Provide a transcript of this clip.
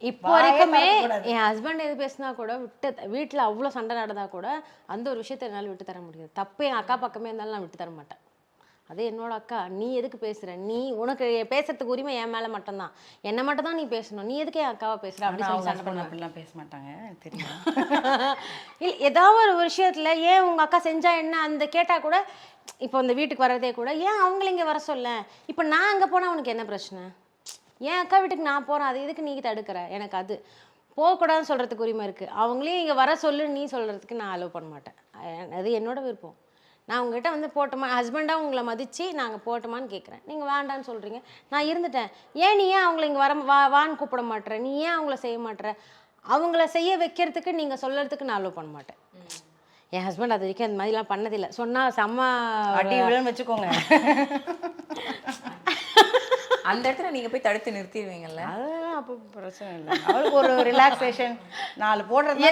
இப்போ வரைக்குமே என் ஹஸ்பண்ட் எது பேசினா கூட வீட்டில் அவ்வளோ சண்டை நடந்தா கூட அந்த ஒரு விஷயத்த என்னால் விட்டு தர முடியாது. தப்பு என் அக்கா பக்கமே இருந்தாலும் நான் விட்டு தர மாட்டேன். அதே என்னோட அக்கா, நீ எதுக்கு பேசுற, நீ உனக்கு பேசுறதுக்கு உரிமை என் மேலே மட்டும்தான், என்னை மட்டும் தான் நீ பேசணும், நீ எதுக்கு என் அக்காவை பேசுற அப்படின்னு சொல்லி சண்டை பண்ண. அப்படிலாம் பேச மாட்டாங்க தெரியும். இல்லை ஏதாவது ஒரு விஷயத்துல ஏன் உங்க அக்கா செஞ்சா என்ன அந்த கேட்டா கூட, இப்போ அந்த வீட்டுக்கு வர்றதே கூட ஏன் அவங்கள இங்கே வர சொல்ல, இப்போ நான் அங்கே போனால் அவனுக்கு என்ன பிரச்சனை, என் அக்கா வீட்டுக்கு நான் போகிறேன், அது எதுக்கு நீ தடுக்கிற, எனக்கு அது போகக்கூடாதுன்னு சொல்கிறதுக்கு உரிமை இருக்குது. அவங்களையும் இங்கே வர சொல்லு நீ சொல்கிறதுக்கு நான் அலோவ் பண்ண மாட்டேன். அது என்னோட விருப்பம். நான் உங்ககிட்ட வந்து போட்டோமா, ஹஸ்பண்டாக உங்களை மதித்து நாங்கள் போட்டோமான்னு கேட்குறேன், நீங்கள் வேண்டான்னு சொல்கிறீங்க, நான் இருந்துட்டேன், ஏன் நீ ஏன் அவங்கள இங்கே வான்னு கூப்பிட மாட்டேற, நீ ஏன் அவங்கள செய்ய மாட்டேற, அவங்கள செய்ய வைக்கிறதுக்கு நீங்கள் சொல்கிறதுக்கு நான் அலோவ் பண்ண மாட்டேன். என் ஹஸ்பண்ட் அது வரைக்கும் அந்த மாதிரிலாம் பண்ணதில்லை. சொன்னால் செம்ம அடி விழன்னு வச்சுக்கோங்க. அந்த இடத்துல நீங்க போய் தடுத்து நிறுத்திடுவீங்கல்ல? அதெல்லாம் அப்போ பிரச்சனை இல்லை. அவளுக்கு ஒரு ரிலாக்ஸேஷன் 4 போடுறது